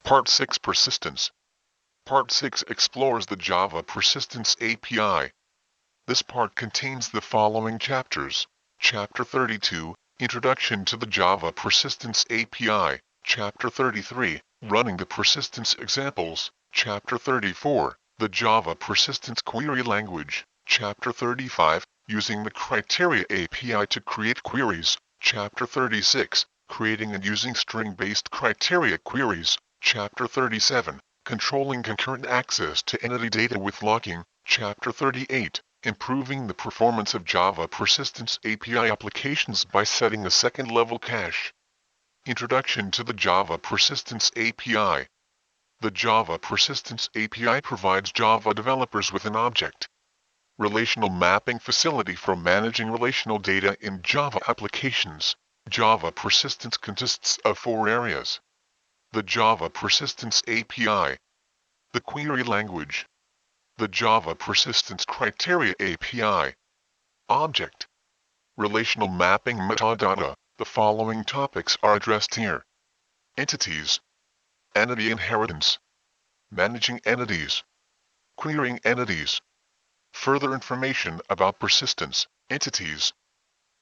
Part 6 Persistence. Part 6 explores the Java Persistence API. This part contains the following chapters. Chapter 32, Introduction to the Java Persistence API. Chapter 33, Running the Persistence Examples. Chapter 34, the Java Persistence Query Language. Chapter 35, Using the Criteria API to create queries. Chapter 36, Creating and using string-based criteria queries. Chapter 37, Controlling concurrent access to entity data with locking. Chapter 38, Improving the performance of Java Persistence API applications by setting a second-level cache. Introduction to the Java Persistence API. The Java Persistence API provides Java developers with an object relational mapping facility for managing relational data in Java applications. Java Persistence consists of 4 areas. The Java Persistence API, the Query Language, the Java Persistence Criteria API, Object, Relational Mapping Metadata. The following topics are addressed here. Entities, Entity Inheritance, Managing Entities, Querying Entities. Further information about persistence, entities.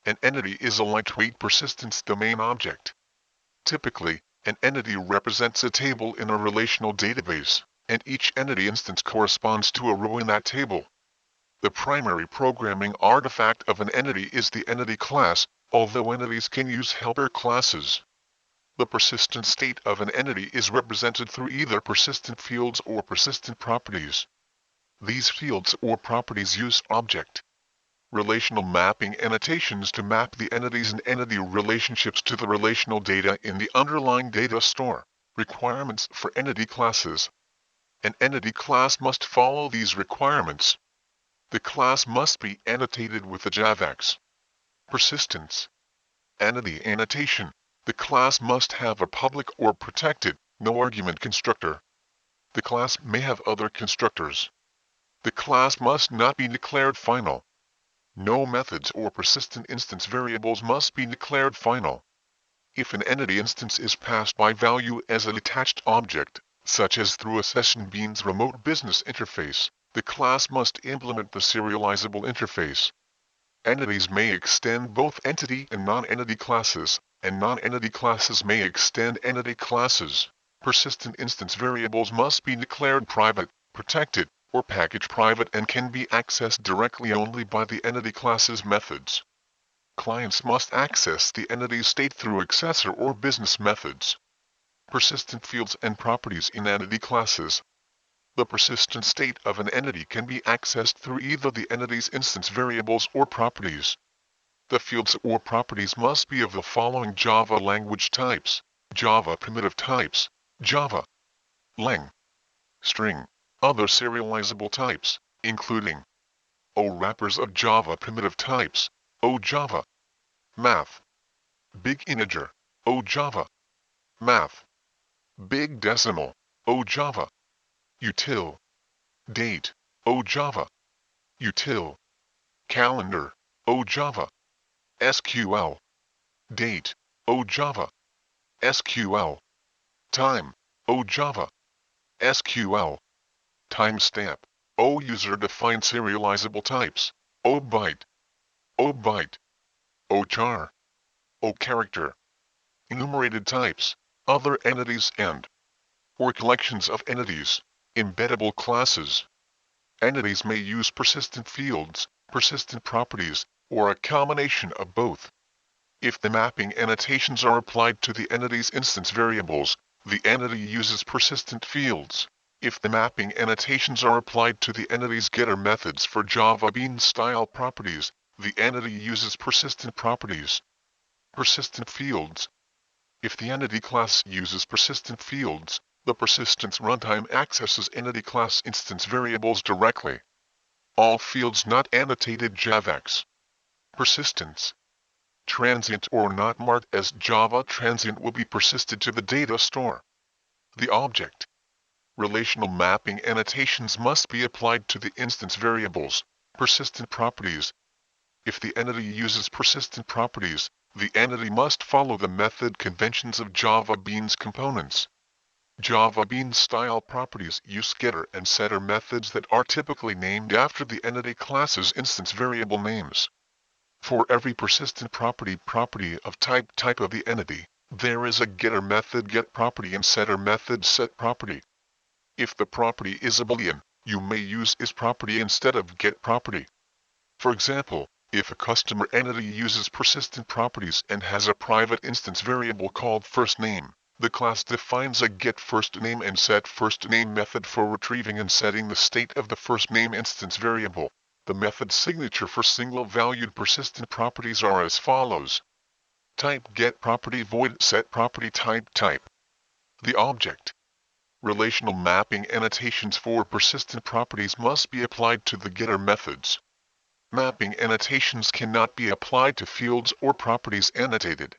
An entity is a lightweight persistence domain object. Typically, an entity represents a table in a relational database, and each entity instance corresponds to a row in that table. The primary programming artifact of an entity is the entity class, although entities can use helper classes. The persistent state of an entity is represented through either persistent fields or persistent properties. These fields or properties use object relational mapping annotations to map the entities and entity relationships to the relational data in the underlying data store. Requirements for entity classes. An entity class must follow these requirements. The class must be annotated with a javax. Persistence. Entity annotation. The class must have a public or protected, no-argument constructor. The class may have other constructors. The class must not be declared final. No methods or persistent instance variables must be declared final. If an entity instance is passed by value as a detached object, such as through a session beans remote business interface, the class must implement the serializable interface. Entities may extend both entity and non-entity classes, and non-entity classes may extend entity classes. Persistent instance variables must be declared private, protected, or package private and can be accessed directly only by the entity class's methods. Clients must access the entity's state through accessor or business methods. Persistent fields and properties in entity classes. The persistent state of an entity can be accessed through either the entity's instance variables or properties. The fields or properties must be of the following Java language types: Java primitive types, Java, lang, string. Other serializable types, including O wrappers of Java primitive types, O Java, math, big integer, O Java, math, big decimal, O Java, util, date, O Java, util, calendar, O Java, SQL, date, O Java, SQL, time, O Java, SQL. Timestamp, O user-defined serializable types, O byte, O char, O character. Enumerated types, other entities and or collections of entities, embeddable classes. Entities may use persistent fields, persistent properties, or a combination of both. If the mapping annotations are applied to the entity's instance variables, the entity uses persistent fields. If the mapping annotations are applied to the entity's getter methods for Java bean-style properties, the entity uses persistent properties. Persistent fields. If the entity class uses persistent fields, the persistence runtime accesses entity class instance variables directly. All fields not annotated javax. Persistence. Transient or not marked as Java transient will be persisted to the data store. The object. Relational mapping annotations must be applied to the instance variables, persistent properties. If the entity uses persistent properties, the entity must follow the method conventions of Java Beans components. Java Bean style properties use getter and setter methods that are typically named after the entity class's instance variable names. For every persistent property of type of the entity, there is a getter method get property and setter method set property. If the property is a boolean, you may use is property instead of get property. For example, if a customer entity uses persistent properties and has a private instance variable called firstName, the class defines a getFirstName and setFirstName method for retrieving and setting the state of the firstName instance variable. The method signature for single-valued persistent properties are as follows. Type getProperty void setProperty type. The object. Relational mapping annotations for persistent properties must be applied to the getter methods. Mapping annotations cannot be applied to fields or properties annotated.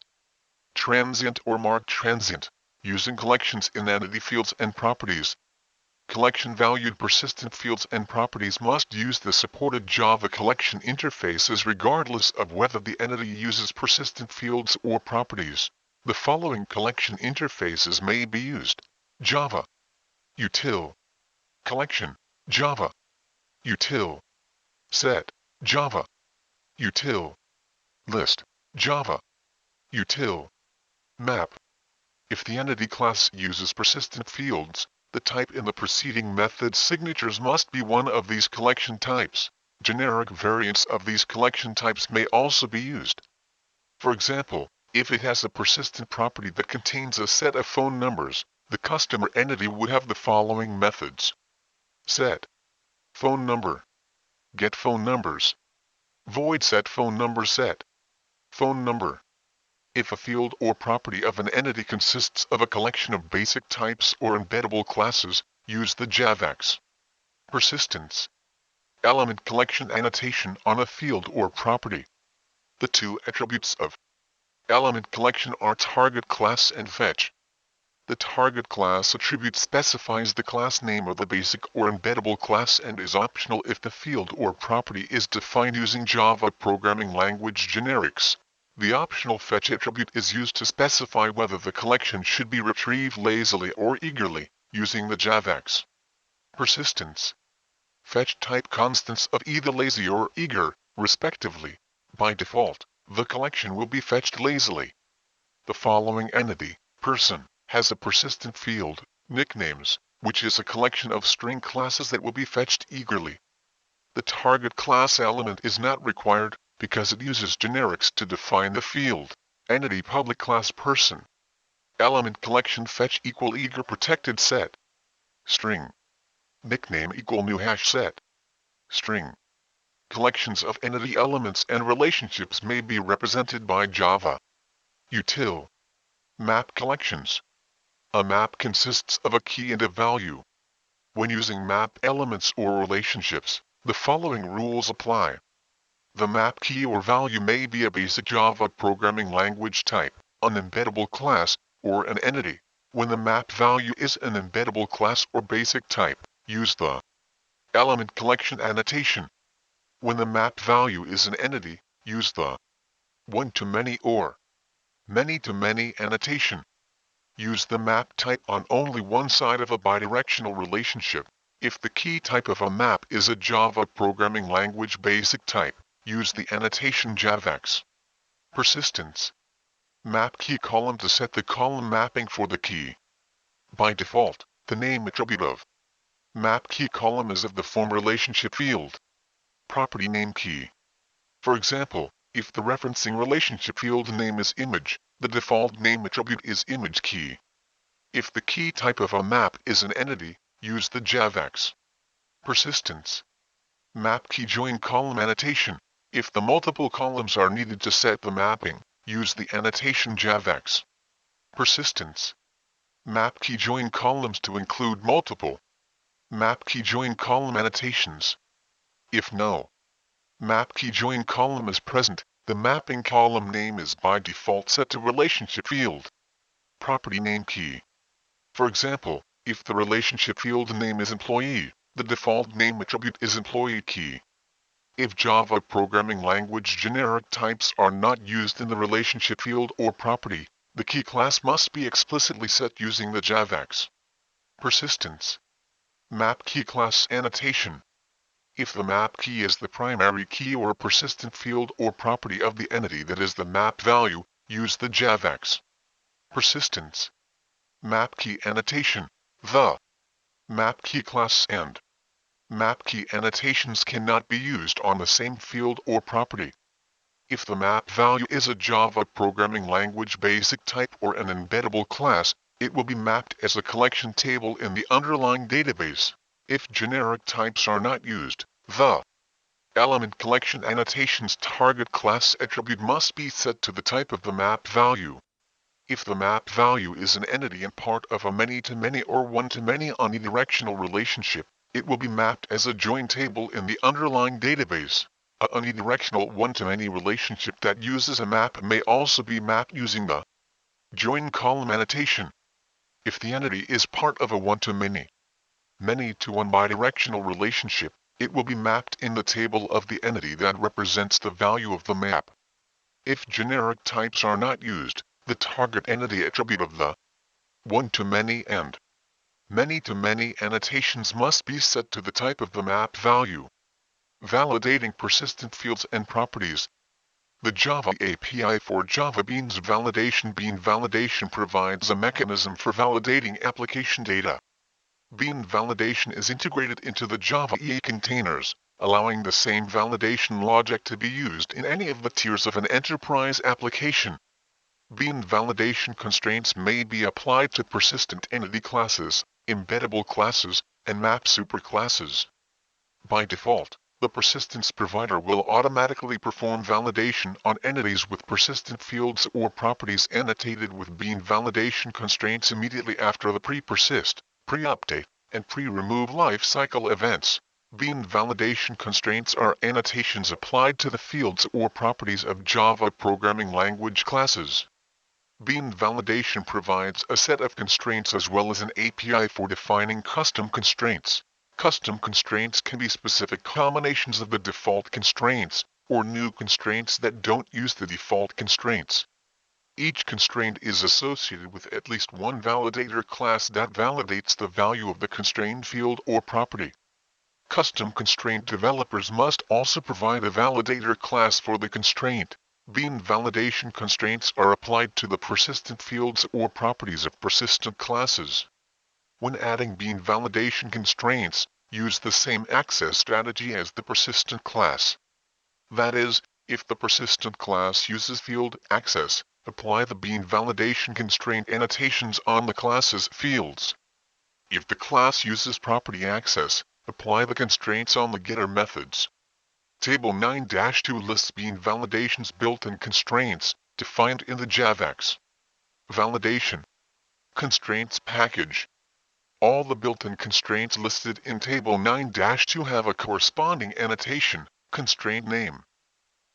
Transient or marked transient, using collections in entity fields and properties. Collection-valued persistent fields and properties must use the supported Java collection interfaces regardless of whether the entity uses persistent fields or properties. The following collection interfaces may be used. java.util.Collection, java.util.Set, java.util.List, java.util.Map. If the entity class uses persistent fields, the type in the preceding method signatures must be one of these collection types. Generic variants of these collection types may also be used. For example, if it has a persistent property that contains a set of phone numbers, the customer entity would have the following methods. Set phone number, get phone numbers, void set phone number set phone number. If a field or property of an entity consists of a collection of basic types or embeddable classes, use the javax. Persistence. Element collection annotation on a field or property. The two attributes of element collection are target class and fetch. The target class attribute specifies the class name of the basic or embeddable class and is optional if the field or property is defined using Java programming language generics. The optional fetch attribute is used to specify whether the collection should be retrieved lazily or eagerly, using the javax. Persistence. Fetch type constants of either lazy or eager, respectively. By default, the collection will be fetched lazily. The following entity, person, has a persistent field, nicknames, which is a collection of string classes that will be fetched eagerly. The target class element is not required, because it uses generics to define the field. Entity public class person. Element collection fetch equal eager protected set. String. Nickname equal new hash set. String. Collections of entity elements and relationships may be represented by Java. Util. Map collections. A map consists of a key and a value. When using map elements or relationships, the following rules apply. The map key or value may be a basic Java programming language type, an embeddable class, or an entity. When the map value is an embeddable class or basic type, use the element collection annotation. When the map value is an entity, use the one-to-many or many-to-many annotation. Use the map type on only one side of a bidirectional relationship. If the key type of a map is a Java programming language basic type, use the annotation javax. Persistence. Map key column to set the column mapping for the key. By default, the name attribute of map key column is of the form relationship field. Property name key. For example, if the referencing relationship field name is image, the default name attribute is image key. If the key type of a map is an entity, use the javax. Persistence. Map key join column annotation. If the multiple columns are needed to set the mapping, use the annotation javax. Persistence. Map key join columns to include multiple map key join column annotations. If no map key join column is present, the mapping column name is by default set to relationship field. Property name key. For example, if the relationship field name is employee, the default name attribute is employee key. If Java programming language generic types are not used in the relationship field or property, the key class must be explicitly set using the javax. Persistence. Map key class annotation. If the map key is the primary key or persistent field or property of the entity that is the map value, use the javax. Persistence. Map key annotation. The map key class and map key annotations cannot be used on the same field or property. If the map value is a Java programming language basic type or an embeddable class, it will be mapped as a collection table in the underlying database. If generic types are not used, the element collection annotations target class attribute must be set to the type of the map value. If the map value is an entity and part of a many-to-many or one-to-many unidirectional relationship, it will be mapped as a join table in the underlying database. A unidirectional one-to-many relationship that uses a map may also be mapped using the join column annotation. If the entity is part of a one-to-many, many-to-one bidirectional relationship, it will be mapped in the table of the entity that represents the value of the map. If generic types are not used, the target entity attribute of the one-to-many and many-to-many annotations must be set to the type of the map value. Validating persistent fields and properties. The Java API for Java Beans validation. Bean validation provides a mechanism for validating application data. Bean validation is integrated into the Java EA containers, allowing the same validation logic to be used in any of the tiers of an enterprise application. Bean validation constraints may be applied to persistent entity classes, embeddable classes, and map superclasses. By default, the persistence provider will automatically perform validation on entities with persistent fields or properties annotated with bean validation constraints immediately after the pre-persist, pre-update, and pre-remove lifecycle events. Bean validation constraints are annotations applied to the fields or properties of Java programming language classes. Bean validation provides a set of constraints as well as an API for defining custom constraints. Custom constraints can be specific combinations of the default constraints, or new constraints that don't use the default constraints. Each constraint is associated with at least one validator class that validates the value of the constrained field or property. Custom constraint developers must also provide a validator class for the constraint. Bean validation constraints are applied to the persistent fields or properties of persistent classes. When adding bean validation constraints, use the same access strategy as the persistent class. That is, if the persistent class uses field access, apply the bean validation constraint annotations on the class's fields. If the class uses property access, apply the constraints on the getter methods. Table 9-2 lists bean validation's built-in constraints, defined in the javax. Validation constraints package. All the built-in constraints listed in Table 9-2 have a corresponding annotation, constraint name.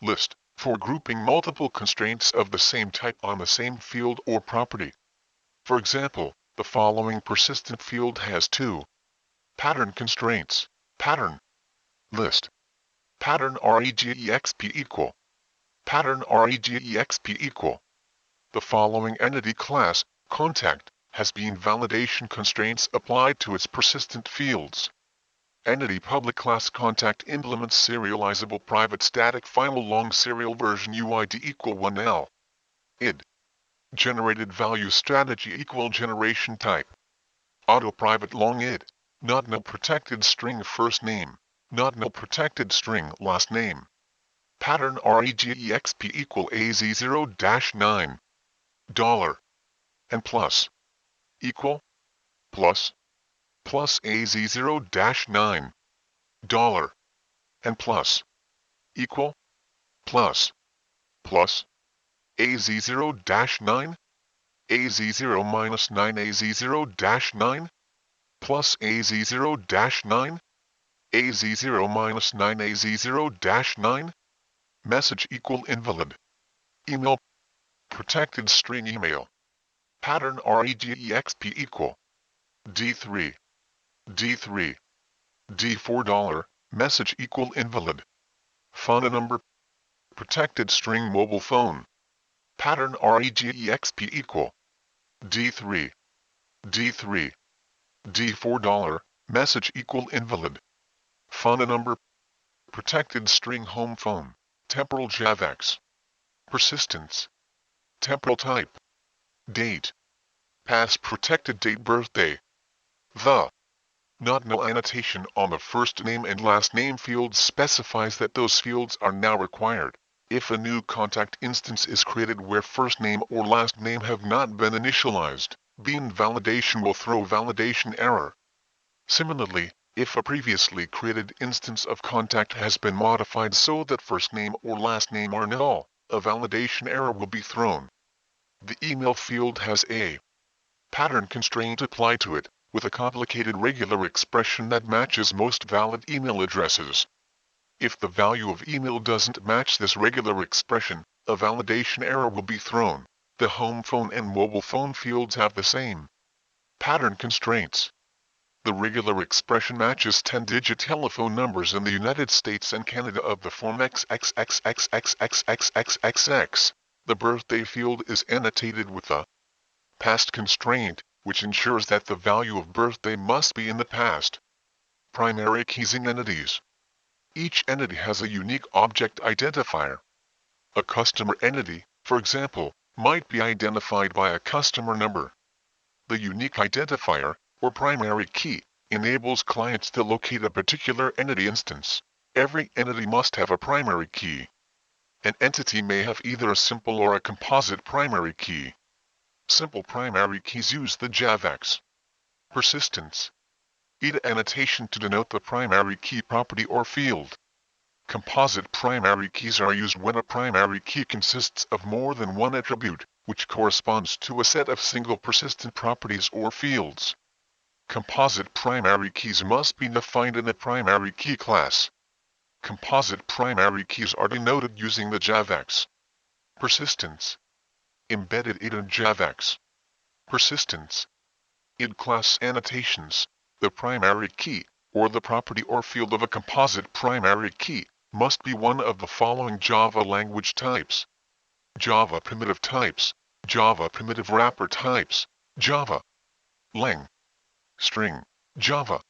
List, for grouping multiple constraints of the same type on the same field or property. For example, the following persistent field has two pattern constraints, pattern, list, pattern regexp equal, pattern regexp equal. The following entity class, contact, has bean validation constraints applied to its persistent fields. Entity public class contact implements serializable private static final long serial version UID equal 1L. id. Generated value strategy equal generation type. Auto private long id. Not no protected string first name. Not no protected string last name. Pattern regexp equal az0-9. Dollar. And plus. Equal. Plus. Plus az0-9. Dollar. And plus. Equal. Plus. Plus. az0-9. az0-9 az0-9. Plus az0-9. az0-9 az0-9. Message equal invalid. Email. Protected string email. Pattern regexp equal. D3. D3. D4 message equal invalid. Phone number. Protected string mobile phone. Pattern regexp equal. D3. D3. D4 message equal invalid. Phone number protected string home phone. Temporal javax. Persistence. Temporal type. Date. Past protected date birthday. The. Not no annotation on the first name and last name fields specifies that those fields are now required. If a new contact instance is created where first name or last name have not been initialized, bean validation will throw validation error. Similarly, if a previously created instance of contact has been modified so that first name or last name are null, a validation error will be thrown. The email field has a pattern constraint applied to it, with a complicated regular expression that matches most valid email addresses. If the value of email doesn't match this regular expression, a validation error will be thrown. The home phone and mobile phone fields have the same pattern constraints. The regular expression matches 10-digit telephone numbers in the United States and Canada of the form XXXXXXXXXXX. The birthday field is annotated with a past constraint, which ensures that the value of birthday must be in the past. Primary keys in entities. Each entity has a unique object identifier. A customer entity, for example, might be identified by a customer number. The unique identifier, or primary key, enables clients to locate a particular entity instance. Every entity must have a primary key. An entity may have either a simple or a composite primary key. Simple primary keys use the javax. Persistence. annotation to denote the primary key property or field. Composite primary keys are used when a primary key consists of more than one attribute, which corresponds to a set of single persistent properties or fields. Composite primary keys must be defined in the primary key class. Composite primary keys are denoted using the javax. Persistence. Embedded in javax. Persistence. In class annotations, the primary key, or the property or field of a composite primary key, must be one of the following Java language types: Java primitive types, Java primitive wrapper types, Java lang, string, Java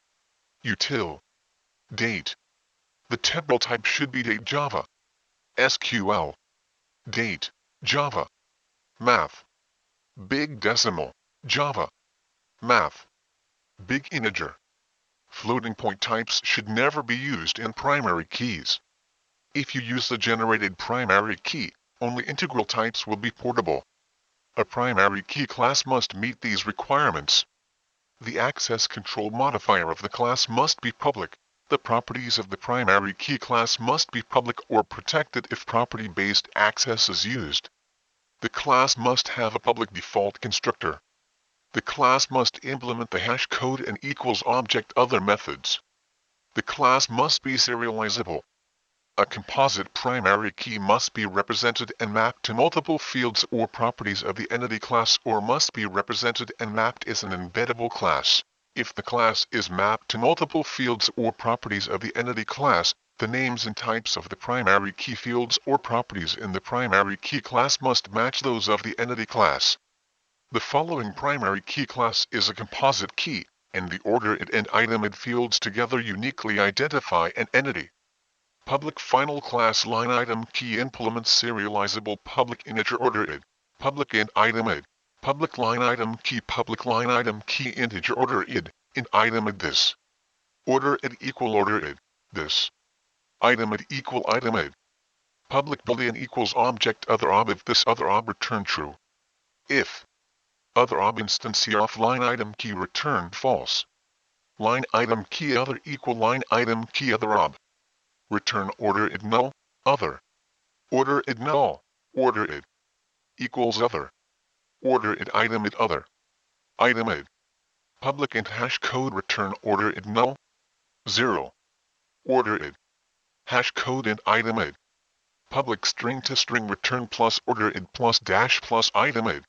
util, date. The temporal type should be date Java SQL, date Java math, big decimal Java math, big integer. Floating point types should never be used in primary keys. If you use the generated primary key, only integral types will be portable. A primary key class must meet these requirements. The access control modifier of the class must be public. The properties of the primary key class must be public or protected if property-based access is used. The class must have a public default constructor. The class must implement the hash code and equals object other methods. The class must be serializable. A composite primary key must be represented and mapped to multiple fields or properties of the entity class or must be represented and mapped as an embeddable class. If the class is mapped to multiple fields or properties of the entity class, the names and types of the primary key fields or properties in the primary key class must match those of the entity class. The following primary key class is a composite key, and the order it and item it fields together uniquely identify an entity. Public final class line item key implements serializable public integer order it, public int item it, public line item key integer order id, in item id this. Order it equal order id, this. Item it equal item id. Public boolean equals object other ob if this other ob return true. If other ob instance of line item key return false. Line item key other equal line item key other ob. Return order id null, other. Order id null, order id. Equals other. Order id item id other. Item id. Public int hash code return order id null, 0. Order id. Hash code int item id. Public string to string return plus order id plus dash plus item id.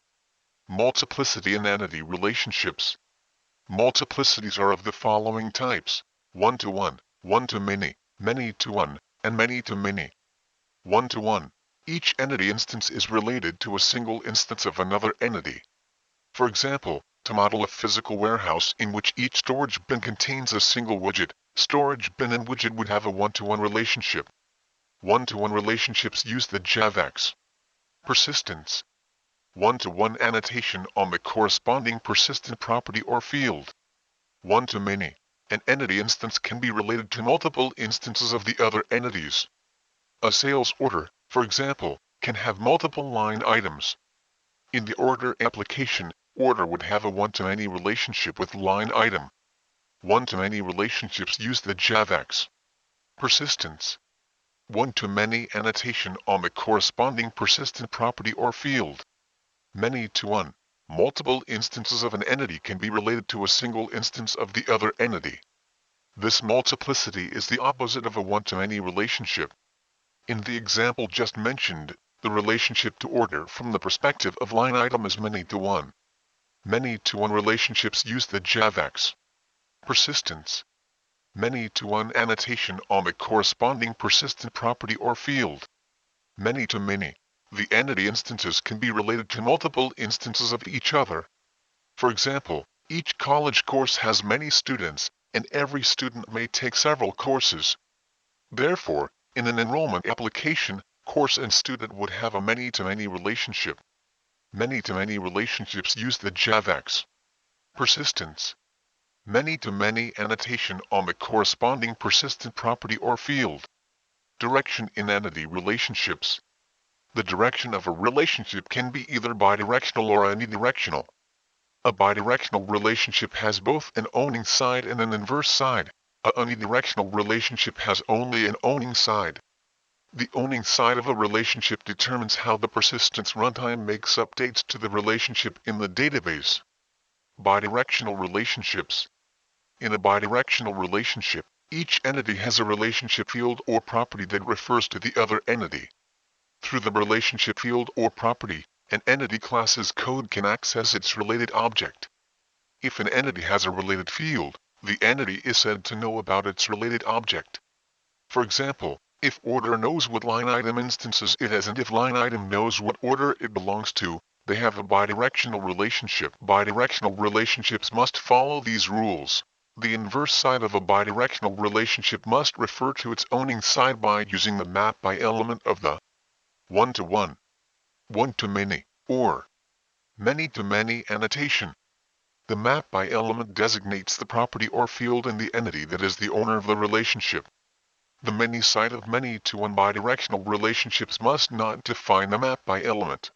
Multiplicity in entity relationships. Multiplicities are of the following types: 1 to 1, 1 to many, many to 1, and many to many. 1 to 1. Each entity instance is related to a single instance of another entity. For example, To model a physical warehouse in which each storage bin contains a single widget, storage bin and widget would have a one-to-one relationship. One-to-one relationships use the javax. Persistence. One-to-one annotation on the corresponding persistent property or field. One-to-many. An entity instance can be related to multiple instances of the other entities. A sales order, for example, can have multiple line items. In the order application, order would have a one-to-many relationship with line item. One-to-many relationships use the javax. Persistence. One-to-many annotation on the corresponding persistent property or field. Many-to-one. Multiple instances of an entity can be related to a single instance of the other entity. This multiplicity is the opposite of a one-to-many relationship. In the example just mentioned, the relationship to order from the perspective of line item is many-to-one. Many-to-one relationships use the javax. Persistence. Many-to-one annotation on the corresponding persistent property or field. Many-to-many. The entity instances can be related to multiple instances of each other. For example, each college course has many students, and every student may take several courses. Therefore, in an enrollment application, course and student would have a many-to-many relationship. Many-to-many relationships use the javax. Persistence. Many-to-many annotation on the corresponding persistent property or field. Direction in entity relationships. The direction of a relationship can be either bidirectional or unidirectional. A bidirectional relationship has both an owning side and an inverse side. A unidirectional relationship has only an owning side. The owning side of a relationship determines how the persistence runtime makes updates to the relationship in the database. Bidirectional relationships. In a bidirectional relationship, each entity has a relationship field or property that refers to the other entity. Through the relationship field or property, an entity class's code can access its related object. If an entity has a related field, the entity is said to know about its related object. For example, if order knows what line item instances it has and if line item knows what order it belongs to, they have a bidirectional relationship. Bidirectional relationships must follow these rules. The inverse side of a bidirectional relationship must refer to its owning side by using the map by element of the one-to-one, one-to-many, or many-to-many annotation. The map by element designates the property or field in the entity that is the owner of the relationship. The many side of many-to-one bidirectional relationships must not define the map by element.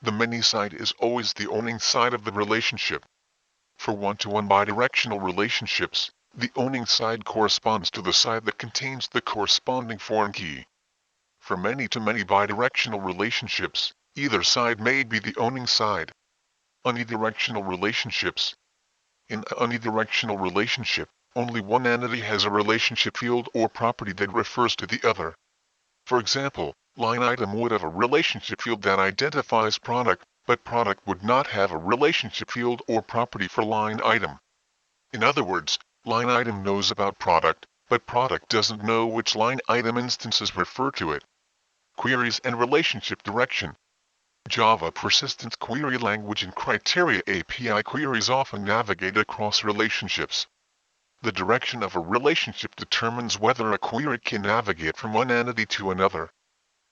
The many side is always the owning side of the relationship. For one-to-one bidirectional relationships, the owning side corresponds to the side that contains the corresponding foreign key. For many-to-many bidirectional relationships, either side may be the owning side. Unidirectional relationships. In a unidirectional relationship, only one entity has a relationship field or property that refers to the other. For example, line item would have a relationship field that identifies product, but product would not have a relationship field or property for line item. In other words, line item knows about product, but product doesn't know which line item instances refer to it. Queries and relationship direction. Java persistence query language and criteria API queries often navigate across relationships. The direction of a relationship determines whether a query can navigate from one entity to another.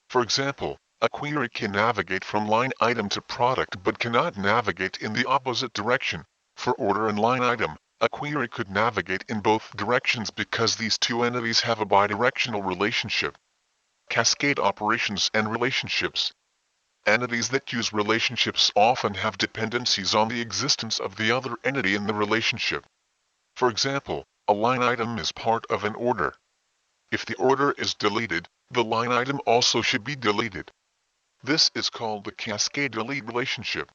For example, a query can navigate from line item to product but cannot navigate in the opposite direction. For order and line item, a query could navigate in both directions because these two entities have a bidirectional relationship. Cascade operations and relationships. Entities that use relationships often have dependencies on the existence of the other entity in the relationship. For example, a line item is part of an order. If the order is deleted, the line item also should be deleted. This is called the cascade-delete relationship.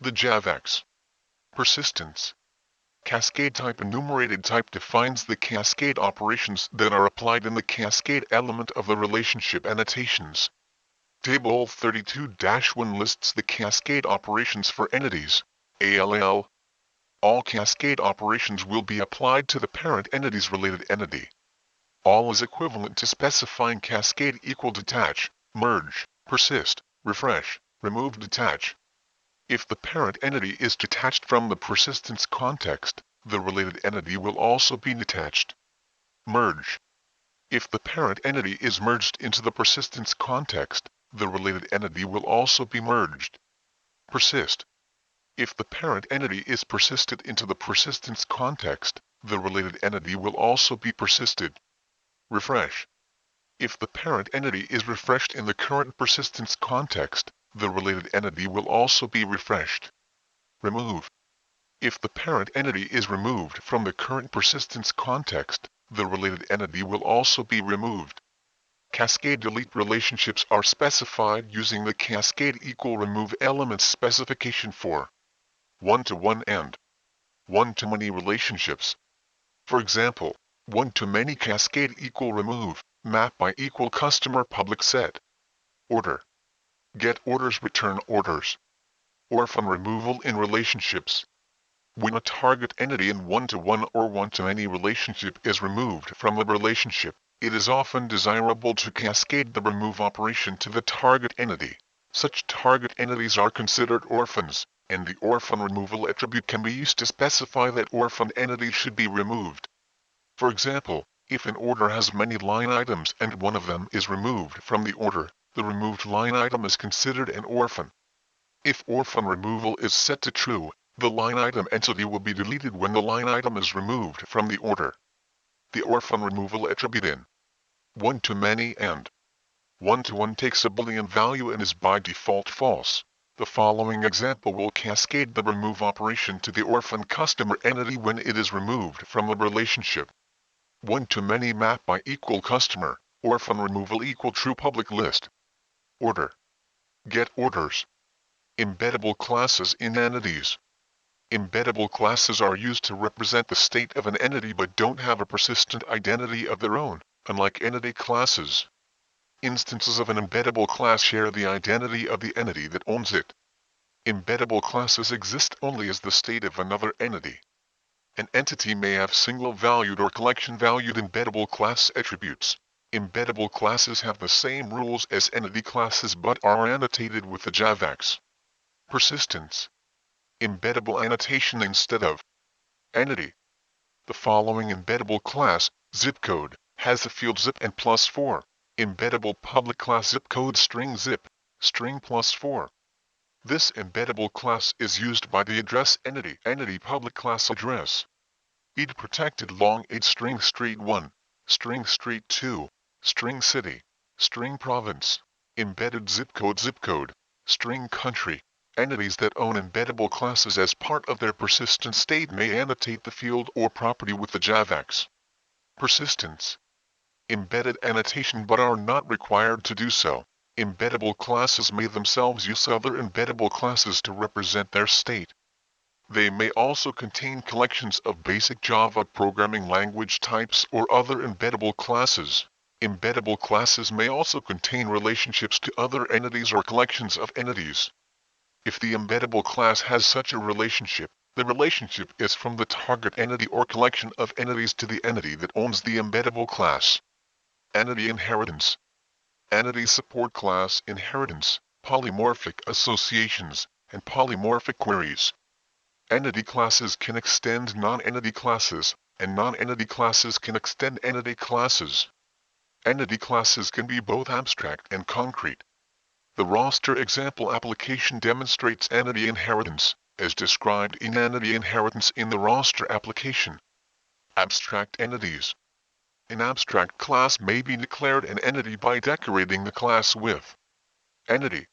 The javax. Persistence. CascadeType enumerated type defines the cascade operations that are applied in the cascade element of the relationship annotations. Table 32-1 lists the cascade operations for entities. ALL. All cascade operations will be applied to the parent entity's related entity. All is equivalent to specifying cascade equal detach, merge, persist, refresh, remove detach. If the parent entity is detached from the persistence context, the related entity will also be detached. Merge. If the parent entity is merged into the persistence context, the related entity will also be merged. Persist. If the parent entity is persisted into the persistence context, the related entity will also be persisted. Refresh. If the parent entity is refreshed in the current persistence context, the related entity will also be refreshed. Remove. If the parent entity is removed from the current persistence context, the related entity will also be removed. Cascade delete relationships are specified using the cascade equal remove elements specification for one-to-one and one-to-many relationships. For example, one-to-many cascade equal remove, map by equal customer public set. Order. Get orders return orders. Orphan removal in relationships. When a target entity in one-to-one or one-to-many relationship is removed from the relationship, it is often desirable to cascade the remove operation to the target entity. Such target entities are considered orphans, and the orphan removal attribute can be used to specify that orphan entity should be removed. For example, if an order has many line items and one of them is removed from the order, the removed line item is considered an orphan. If orphan removal is set to true, the line item entity will be deleted when the line item is removed from the order. The orphan removal attribute in one-to-many and one-to-one takes a Boolean value and is by default false. The following example will cascade the remove operation to the orphan customer entity when it is removed from the relationship. One-to-many map by equal customer, orphan removal equal true public list. Order. Get orders. Embeddable classes in entities. Embeddable classes are used to represent the state of an entity but don't have a persistent identity of their own, unlike entity classes. Instances of an embeddable class share the identity of the entity that owns it. Embeddable classes exist only as the state of another entity. An entity may have single-valued or collection-valued embeddable class attributes. Embeddable classes have the same rules as entity classes but are annotated with the javax. Persistence. Embeddable annotation instead of entity. The following embeddable class, zip code, has the field zip and +4. Embeddable public class zip code string zip, string +4. This embeddable class is used by the address entity public class address. Id protected long id string street 1, string street 2, string city, string province, embedded zip code, string country. Entities that own embeddable classes as part of their persistent state may annotate the field or property with the javax. Persistence. Embedded annotation but are not required to do so. Embeddable classes may themselves use other embeddable classes to represent their state. They may also contain collections of basic Java programming language types or other embeddable classes. Embeddable classes may also contain relationships to other entities or collections of entities. If the embeddable class has such a relationship, the relationship is from the target entity or collection of entities to the entity that owns the embeddable class. Entity inheritance. Entity support class inheritance, polymorphic associations, and polymorphic queries. Entity classes can extend non-entity classes, and non-entity classes can extend entity classes. Entity classes can be both abstract and concrete. The roster example application demonstrates entity inheritance, as described in entity inheritance in the roster application. Abstract entities. An abstract class may be declared an entity by decorating the class with entity.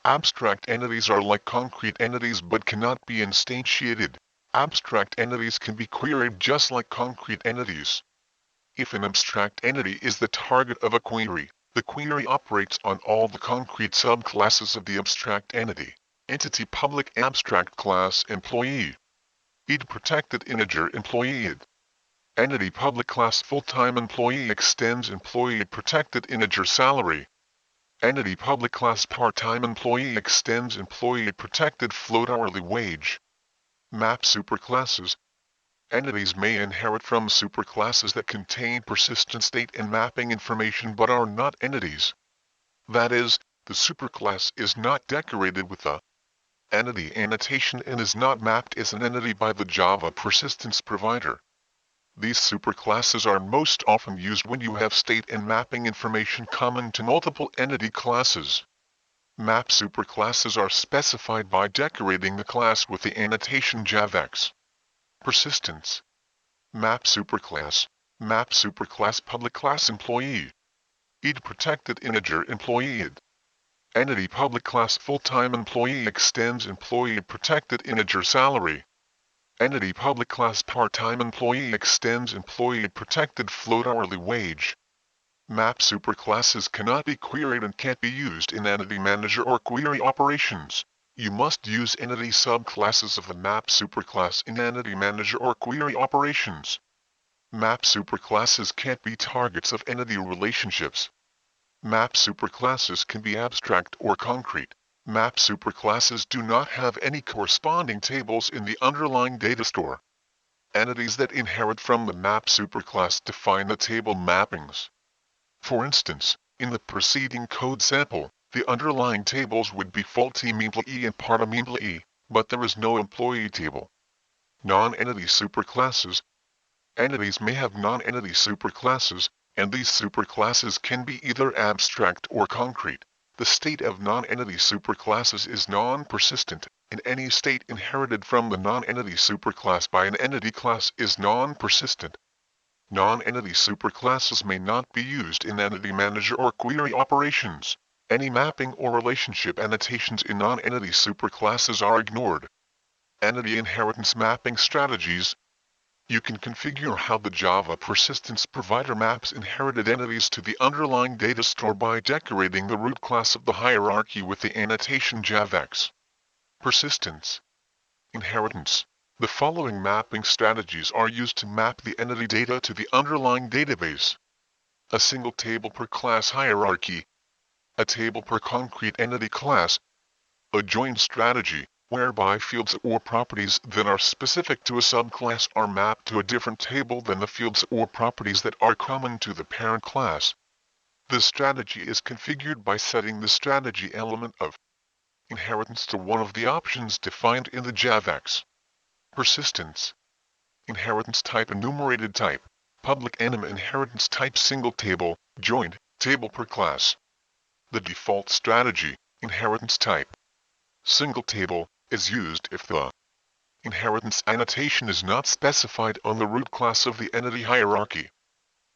Abstract entities are like concrete entities but cannot be instantiated. Abstract entities can be queried just like concrete entities. If an abstract entity is the target of a query, the query operates on all the concrete subclasses of the abstract entity. Entity public abstract class employee. Id protected integer employee id. Entity public class full-time employee extends employee protected integer salary. Entity public class part-time employee extends employee protected float hourly wage. Map superclasses. Entities may inherit from superclasses that contain persistent state and mapping information but are not entities. That is, the superclass is not decorated with a Entity annotation and is not mapped as an entity by the Java persistence provider. These superclasses are most often used when you have state and mapping information common to multiple entity classes. Map superclasses are specified by decorating the class with the annotation javax. Persistence. Map superclass public class employee. Id protected integer employee id. Entity public class full-time employee extends employee protected integer salary. Entity public class part-time employee extends employee protected float hourly wage. Map superclasses cannot be queried and can't be used in EntityManager or query operations. You must use entity subclasses of the map superclass in EntityManager or query operations. Map superclasses can't be targets of entity relationships. Map superclasses can be abstract or concrete. Map superclasses do not have any corresponding tables in the underlying data store. Entities that inherit from the map superclass define the table mappings. For instance, in the preceding code sample, the underlying tables would be full-time employee and part-time employee, but there is no employee table. Non-entity superclasses. Entities may have non-entity superclasses, and these superclasses can be either abstract or concrete. The state of non-entity superclasses is non-persistent, and any state inherited from the non-entity superclass by an entity class is non-persistent. Non-entity superclasses may not be used in EntityManager or query operations. Any mapping or relationship annotations in non-entity superclasses are ignored. Entity inheritance mapping strategies. You can configure how the Java persistence provider maps inherited entities to the underlying data store by decorating the root class of the hierarchy with the annotation javax. Persistence. Inheritance. The following mapping strategies are used to map the entity data to the underlying database. A single table per class hierarchy. A table per concrete entity class. A join strategy, whereby fields or properties that are specific to a subclass are mapped to a different table than the fields or properties that are common to the parent class. This strategy is configured by setting the strategy element of inheritance to one of the options defined in the javax. Persistence. Inheritance type enumerated type, public enum inheritance type single table, joined, table per class. The default strategy, inheritance type single table, is used if the inheritance annotation is not specified on the root class of the entity hierarchy.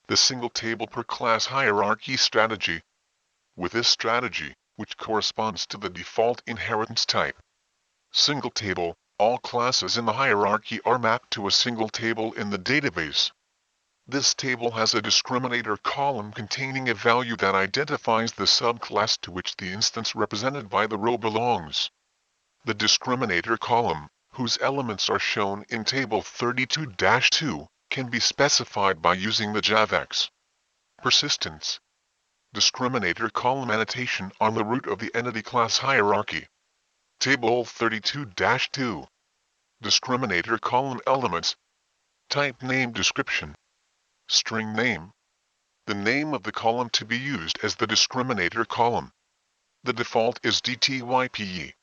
The single table per class hierarchy strategy. With this strategy, which corresponds to the default inheritance type single table, all classes in the hierarchy are mapped to a single table in the database. This table has a discriminator column containing a value that identifies the subclass to which the instance represented by the row belongs. The discriminator column, whose elements are shown in table 32-2, can be specified by using the javax. Persistence. Discriminator column annotation on the root of the entity class hierarchy. Table 32-2. Discriminator column elements. Type name description. String name. The name of the column to be used as the discriminator column. The default is DTYPE.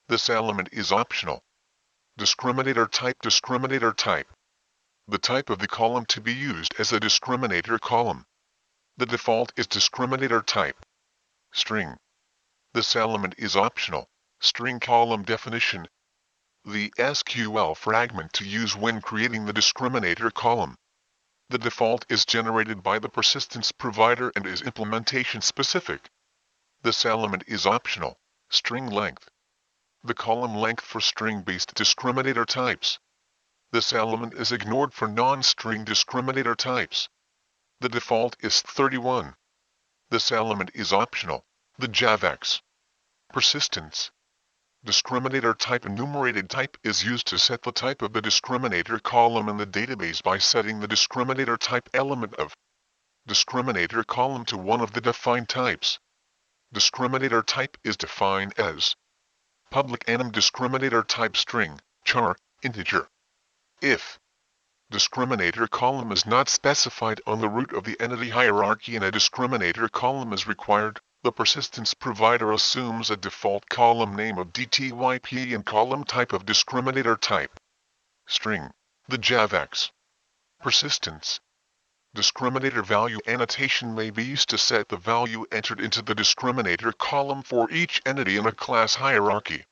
This element is optional. DiscriminatorType. The type of the column to be used as a discriminator column. The default is DiscriminatorType. String. This element is optional. String column definition. The SQL fragment to use when creating the discriminator column. The default is generated by the persistence provider and is implementation specific. This element is optional. String length. The column length for string-based discriminator types. This element is ignored for non-string discriminator types. The default is 31. This element is optional. The javax. Persistence. Discriminator type enumerated type is used to set the type of the discriminator column in the database by setting the discriminator type element of discriminator column to one of the defined types. Discriminator type is defined as public enum discriminator type string, char, integer. If discriminator column is not specified on the root of the entity hierarchy and a discriminator column is required, The persistence provider assumes a default column name of DTYP and column type of discriminator type. String. The javax. Persistence. Discriminator value annotation may be used to set the value entered into the discriminator column for each entity in a class hierarchy.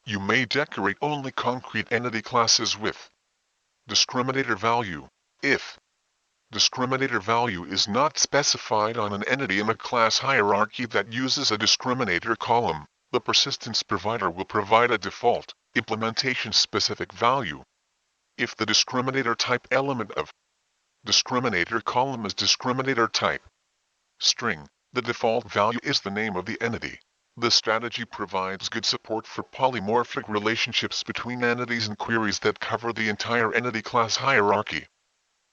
You may decorate only concrete entity classes with discriminator value, if discriminator value is not specified on an entity in a class hierarchy that uses a discriminator column. The persistence provider will provide a default, implementation-specific value. If the discriminator type element of discriminator column is discriminator type string, the default value is the name of the entity. This strategy provides good support for polymorphic relationships between entities and queries that cover the entire entity class hierarchy.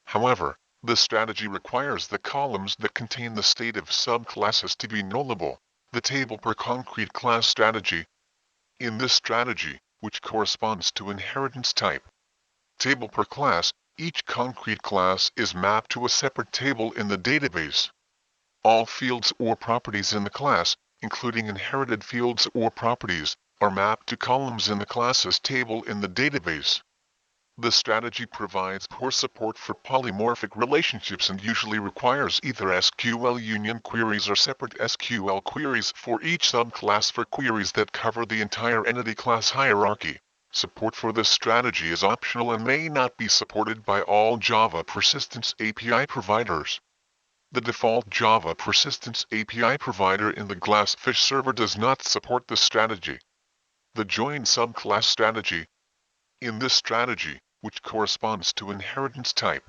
However, this strategy requires the columns that contain the state of subclasses to be nullable, the table per concrete class strategy. In this strategy, which corresponds to inheritance type table per class, each concrete class is mapped to a separate table in the database. All fields or properties in the class, including inherited fields or properties, are mapped to columns in the classes table in the database. This strategy provides poor support for polymorphic relationships and usually requires either SQL union queries or separate SQL queries for each subclass for queries that cover the entire entity class hierarchy. Support for this strategy is optional and may not be supported by all Java Persistence API providers. The default Java Persistence API provider in the Glassfish server does not support this strategy. The join subclass strategy. In this strategy, which corresponds to inheritance type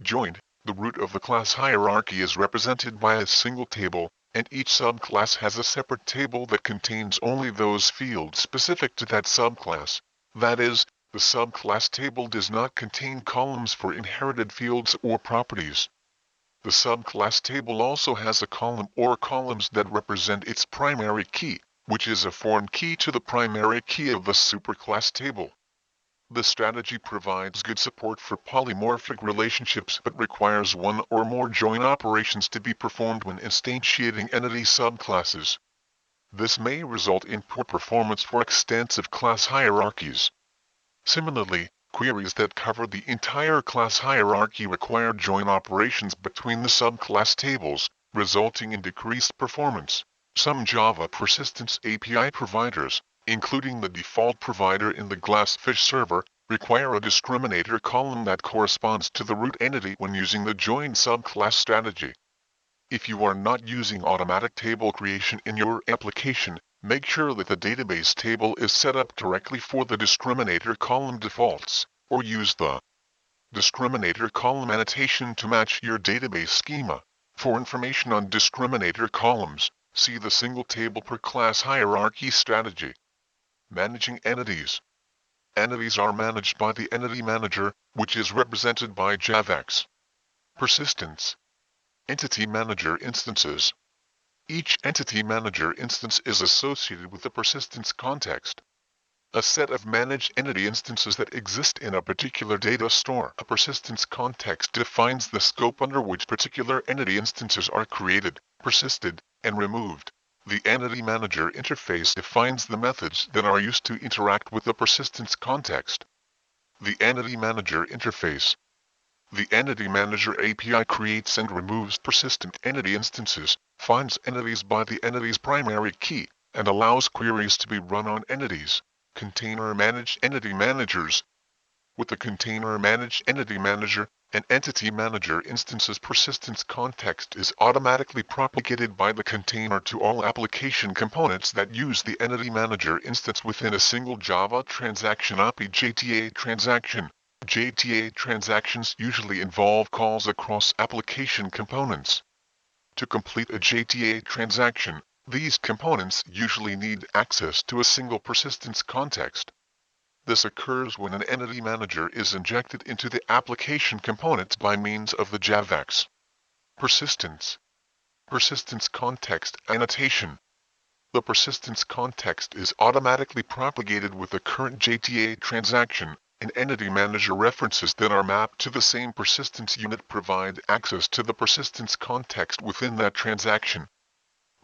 joined, the root of the class hierarchy is represented by a single table, and each subclass has a separate table that contains only those fields specific to that subclass. That is, the subclass table does not contain columns for inherited fields or properties. The subclass table also has a column or columns that represent its primary key, which is a foreign key to the primary key of the superclass table. This strategy provides good support for polymorphic relationships but requires one or more join operations to be performed when instantiating entity subclasses. This may result in poor performance for extensive class hierarchies. Similarly, queries that cover the entire class hierarchy require join operations between the subclass tables, resulting in decreased performance. Some Java Persistence API providers, including the default provider in the Glassfish server, require a discriminator column that corresponds to the root entity when using the join subclass strategy. If you are not using automatic table creation in your application, make sure that the database table is set up correctly for the discriminator column defaults, or use the discriminator column annotation to match your database schema. For information on discriminator columns, see the single table per class hierarchy strategy. Managing entities. Entities are managed by the Entity Manager, which is represented by javax. Persistence. Entity Manager instances. Each Entity Manager instance is associated with a persistence context. A set of managed entity instances that exist in a particular data store. A persistence context defines the scope under which particular entity instances are created, persisted, and removed. The Entity Manager interface defines the methods that are used to interact with the persistence context. The Entity Manager interface. The Entity Manager API creates and removes persistent entity instances, finds entities by the entity's primary key, and allows queries to be run on entities. Container Managed Entity Managers. With the Container Managed Entity Manager, an Entity Manager instance's persistence context is automatically propagated by the container to all application components that use the Entity Manager instance within a single Java transaction API JPA transaction. JPA transactions usually involve calls across application components. To complete a JPA transaction, these components usually need access to a single persistence context. This occurs when an Entity Manager is injected into the application components by means of the javax. Persistence. Persistence context annotation. The persistence context is automatically propagated with the current JPA transaction, and Entity Manager references that are mapped to the same persistence unit provide access to the persistence context within that transaction.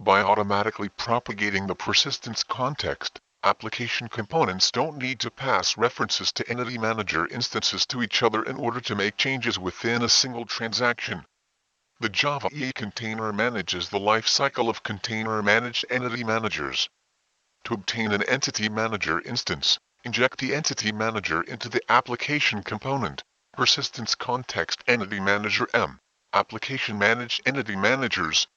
By automatically propagating the persistence context, application components don't need to pass references to EntityManager instances to each other in order to make changes within a single transaction. The Java EA container manages the lifecycle of container-managed entity managers. To obtain an Entity Manager instance, inject the Entity Manager into the application component, persistence context Entity Manager M, application managed entity managers.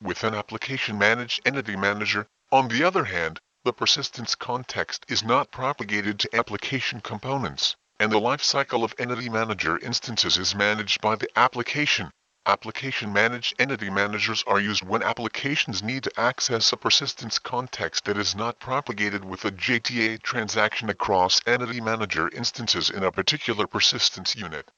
With an application managed entity manager, on the other hand, the persistence context is not propagated to application components, and the lifecycle of Entity Manager instances is managed by the application. Application managed entity managers are used when applications need to access a persistence context that is not propagated with a JPA transaction across Entity Manager instances in a particular persistence unit.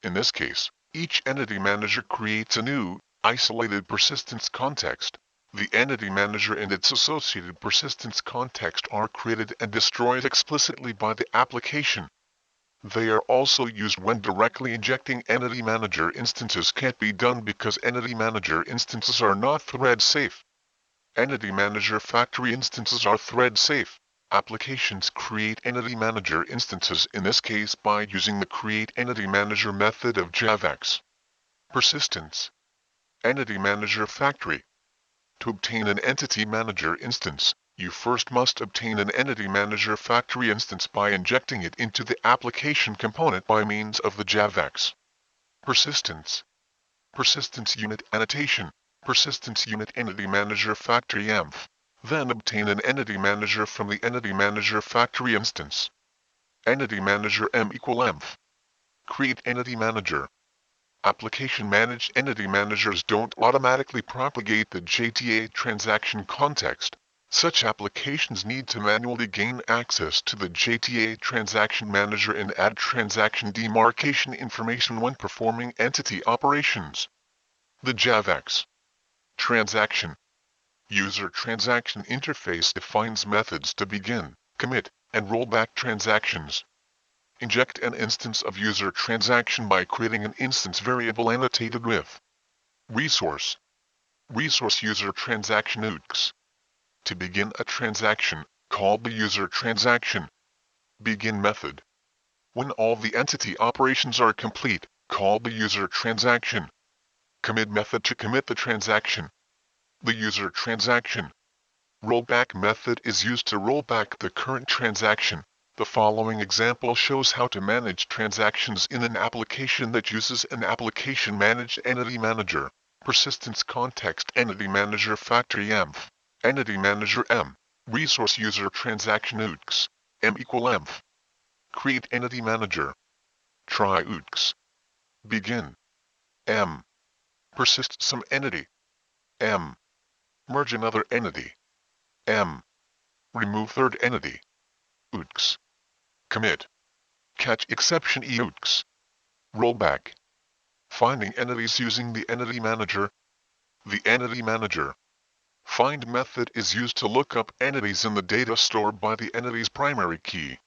In this case, each entity manager creates a new, isolated persistence context. The entity manager and its associated persistence context are created and destroyed explicitly by the application. They are also used when directly injecting Entity Manager instances can't be done because Entity Manager instances are not thread safe. EntityManagerFactory instances are thread safe. Applications create Entity Manager instances in this case by using the createEntityManager method of javax. Persistence. EntityManagerFactory. To obtain an Entity Manager instance, you first must obtain an EntityManagerFactory instance by injecting it into the application component by means of the javax. Persistence. Persistence unit annotation. Persistence unit EntityManagerFactory env. Then obtain an Entity Manager from the EntityManagerFactory instance. EntityManager M equal env. Create Entity Manager. Application managed entity managers don't automatically propagate the JPA transaction context. Such applications need to manually gain access to the JPA transaction manager and add transaction demarcation information when performing entity operations. The javax. Transaction. User transaction interface defines methods to begin, commit, and roll back transactions. Inject an instance of user transaction by creating an instance variable annotated with resource user transaction UTX. To begin a transaction, call the user transaction begin method. When all the entity operations are complete, call the user transaction commit method to commit the transaction. The user transaction rollback method is used to roll back the current transaction. The following example shows how to manage transactions in an application that uses an application managed entity manager. Persistence context Entity Manager Factory env. Entity Manager M. Resource user transaction UTX. M equal env. Create Entity Manager. Try UTX. Begin. M. Persist some entity. M. Merge another entity. M. Remove third entity. UTX. Commit. Catch exception UTX. Rollback. Finding entities using the Entity Manager. The Entity Manager find method is used to look up entities in the data stored by the entity's primary key.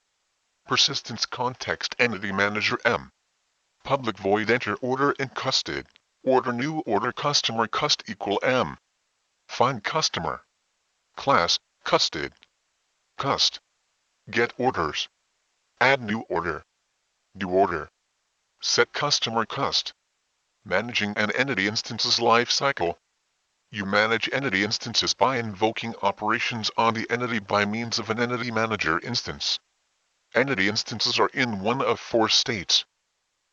Persistence context Entity Manager M. Public void enter order and custod. Order new order customer cust equal M. Find customer. Class, custod. Cust. Get orders. Add new order. New order. Set customer cust. Managing an entity instance's lifecycle. You manage entity instances by invoking operations on the entity by means of an Entity Manager instance. Entity instances are in one of four states: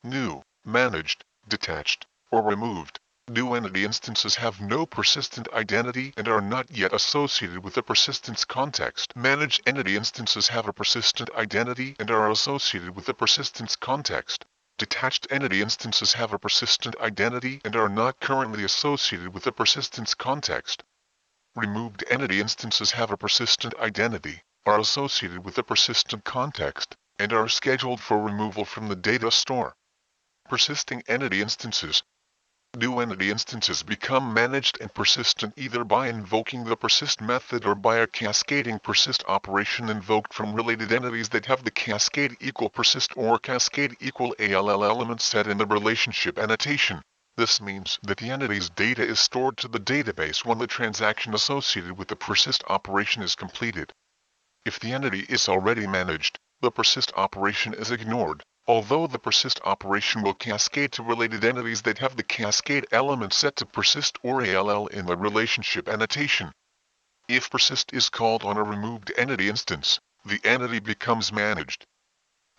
new, managed, detached, or removed. New entity instances have no persistent identity and are not yet associated with a persistence context. Managed entity instances have a persistent identity and are associated with a persistence context. Detached entity instances have a persistent identity and are not currently associated with a persistence context. Removed entity instances have a persistent identity, are associated with a persistent context, and are scheduled for removal from the data store. Persisting entity instances. New entity instances become managed and persistent either by invoking the persist method or by a cascading persist operation invoked from related entities that have the cascade equal persist or cascade equal ALL element set in the relationship annotation. This means that the entity's data is stored to the database when the transaction associated with the persist operation is completed. If the entity is already managed, the persist operation is ignored, although the persist operation will cascade to related entities that have the cascade element set to persist or ALL in the relationship annotation. If persist is called on a removed entity instance, the entity becomes managed.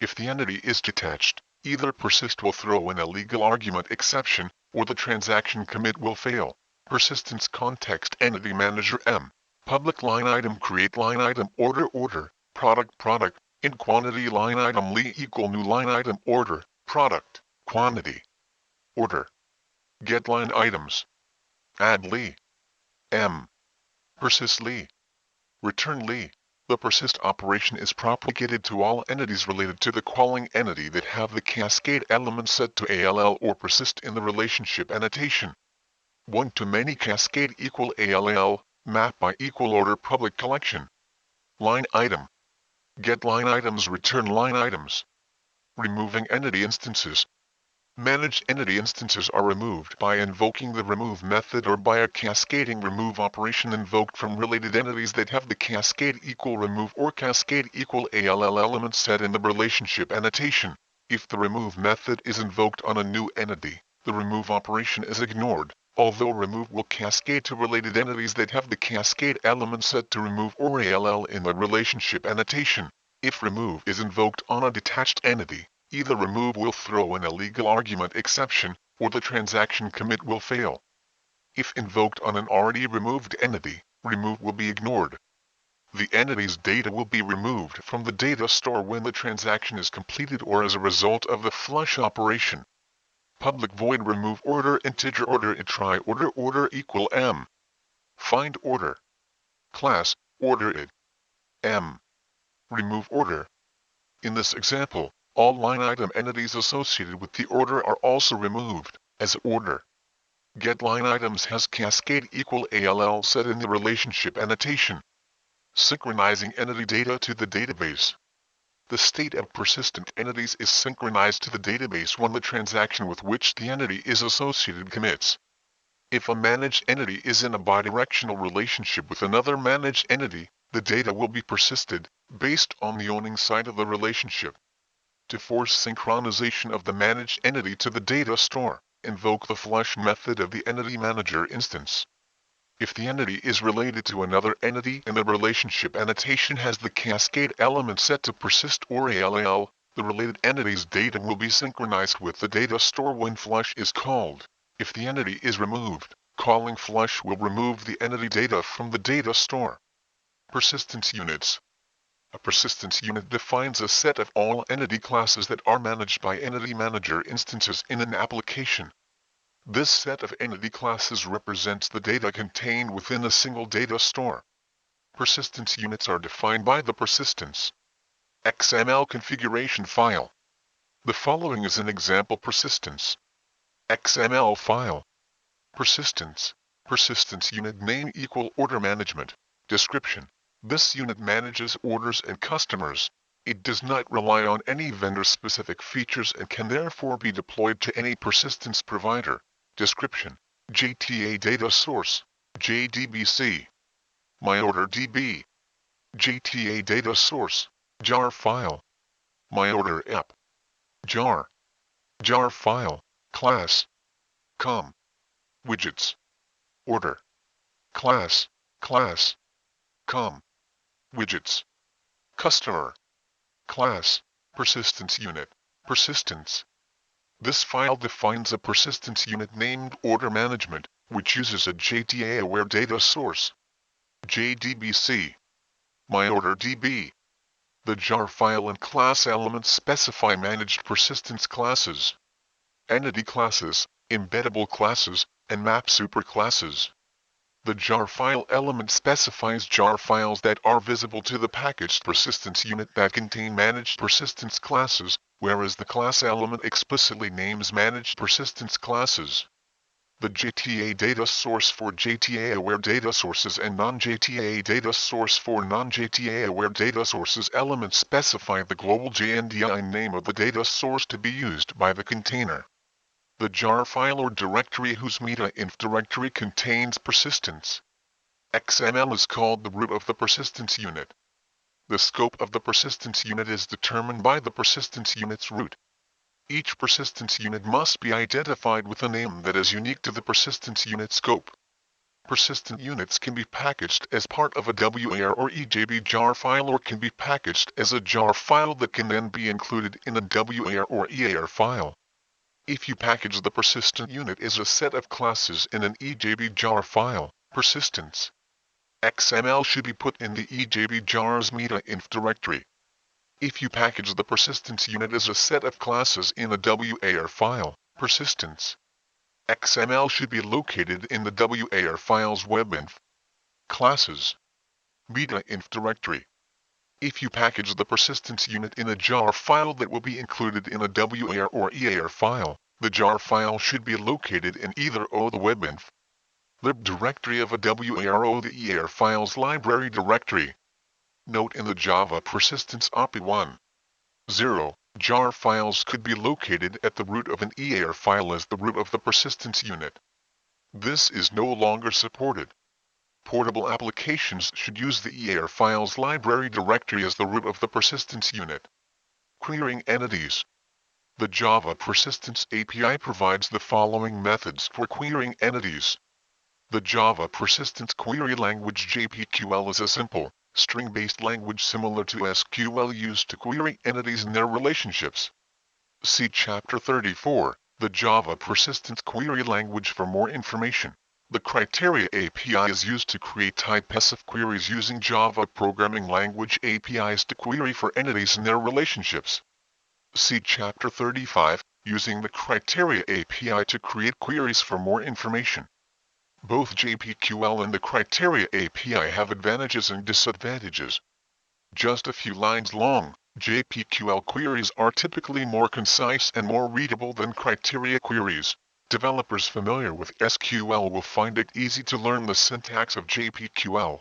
If the entity is detached, either persist will throw in a legal argument exception, or the transaction commit will fail. Persistence context entity manager M. Public line item create line item order product in quantity line item li equal new line item order product quantity order get line items add li M. Persist li return li. The persist operation is propagated to all entities related to the calling entity that have the cascade element set to ALL or persist in the relationship annotation. One-to-many cascade equal ALL, map by equal order public collection. Line item. Get line items return line items. Removing entity instances. Managed entity instances are removed by invoking the remove method or by a cascading remove operation invoked from related entities that have the cascade equal remove or cascade equal ALL element set in the relationship annotation. If the remove method is invoked on a new entity, the remove operation is ignored, although remove will cascade to related entities that have the cascade element set to remove or ALL in the relationship annotation. If remove is invoked on a detached entity, either remove will throw in a legal argument exception, or the transaction commit will fail. If invoked on an already removed entity, remove will be ignored. The entity's data will be removed from the data store when the transaction is completed or as a result of the flush operation. Public void remove order integer order try order equal M. Find order. Class, order it. M. Remove order. In this example, all line item entities associated with the order are also removed, as order. Get line items has cascade equal ALL set in the relationship annotation. Synchronizing entity data to the database. The state of persistent entities is synchronized to the database when the transaction with which the entity is associated commits. If a managed entity is in a bidirectional relationship with another managed entity, the data will be persisted, based on the owning side of the relationship. To force synchronization of the managed entity to the data store, invoke the flush method of the EntityManager instance. If the entity is related to another entity and the relationship annotation has the cascade element set to persist or ALL, the related entity's data will be synchronized with the data store when flush is called. If the entity is removed, calling flush will remove the entity data from the data store. Persistence units. A persistence unit defines a set of all entity classes that are managed by EntityManager instances in an application. This set of entity classes represents the data contained within a single data store. Persistence units are defined by the persistence.xml configuration file. The following is an example persistence.xml file. Persistence unit name equal order management. Description. This unit manages orders and customers. It does not rely on any vendor-specific features and can therefore be deployed to any persistence provider. Description. JPA data source. JDBC. MyOrderDB. JPA data source. jar file. MyOrder app. jar. jar file. Class. com. Widgets. Order. Class. com. Widgets. Customer. Class. Persistence unit. Persistence. This file defines a persistence unit named order management, which uses a JPA-aware data source. JDBC. MyOrderDB. The jar file and class elements specify managed persistence classes, entity classes, embeddable classes, and map superclasses. The jar file element specifies jar files that are visible to the packaged persistence unit that contain managed persistence classes, whereas the class element explicitly names managed persistence classes. The JPA data source for JPA-aware data sources and non-JPA data source for non-JPA-aware data sources elements specify the global JNDI name of the data source to be used by the container. the jar file or directory whose meta-inf directory contains persistence. XML is called the root of the persistence unit. The scope of the persistence unit is determined by the persistence unit's root. Each persistence unit must be identified with a name that is unique to the persistence unit scope. Persistent units can be packaged as part of a WAR or EJB jar file or can be packaged as a jar file that can then be included in a WAR or EAR file. If you package the persistent unit as a set of classes in an EJB jar file, persistence XML should be put in the EJB jar's meta-inf directory. If you package the persistence unit as a set of classes in a WAR file, persistence XML should be located in the WAR file's webinf classes meta-inf directory. If you package the persistence unit in a jar file that will be included in a WAR or EAR file, the jar file should be located in either O the webinf lib directory of a WAR or the EAR file's library directory. Note in the Java persistence OP 1.0, jar files could be located at the root of an EAR file as the root of the persistence unit. This is no longer supported. Portable applications should use the EAR file's library directory as the root of the persistence unit. Querying entities. The Java Persistence API provides the following methods for querying entities. The Java Persistence Query Language JPQL is a simple, string-based language similar to SQL used to query entities and their relationships. See Chapter 34, the Java Persistence Query Language for more information. The Criteria API is used to create type-specific queries using Java Programming Language APIs to query for entities and their relationships. See Chapter 35, using the Criteria API to create queries for more information. Both JPQL and the Criteria API have advantages and disadvantages. Just a few lines long, JPQL queries are typically more concise and more readable than Criteria queries. Developers familiar with SQL will find it easy to learn the syntax of JPQL.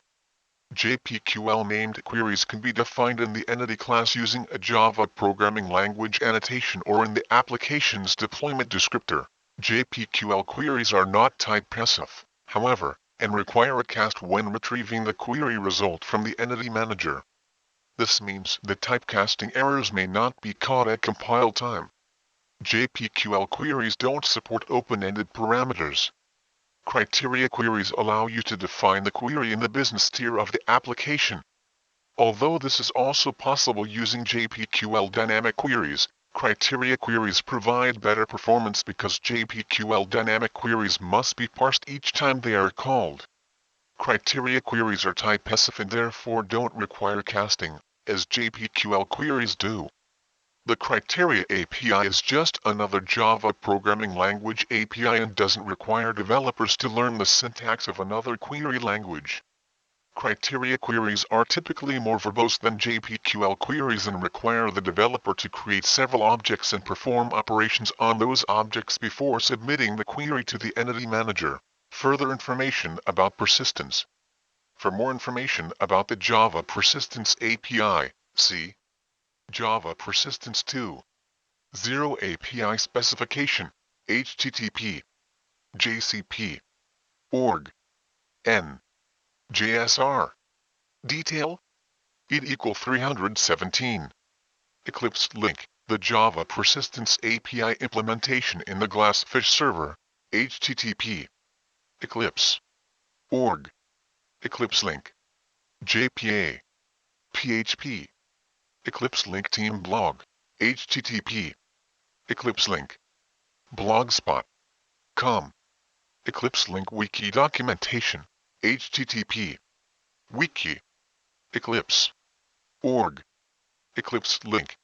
JPQL named queries can be defined in the entity class using a Java programming language annotation or in the application's deployment descriptor. JPQL queries are not type-specific, however, and require a cast when retrieving the query result from the EntityManager. This means that typecasting errors may not be caught at compile time. JPQL queries don't support open-ended parameters. Criteria queries allow you to define the query in the business tier of the application. Although this is also possible using JPQL dynamic queries, Criteria queries provide better performance because JPQL dynamic queries must be parsed each time they are called. Criteria queries are type-specific and therefore don't require casting, as JPQL queries do. The Criteria API is just another Java programming language API and doesn't require developers to learn the syntax of another query language. Criteria queries are typically more verbose than JPQL queries and require the developer to create several objects and perform operations on those objects before submitting the query to the EntityManager. Further information about persistence. For more information about the Java Persistence API, see Java Persistence 2.0 API Specification, HTTP, JCP, org, N, JSR, detail, id = 317. Eclipse link, the Java Persistence API implementation in the Glassfish server, HTTP, Eclipse, org, Eclipse link, JPA, PHP, Eclipse link team blog, HTTP, Eclipse link, blogspot.com, Eclipse link wiki documentation, HTTP, wiki, Eclipse, org, Eclipse link.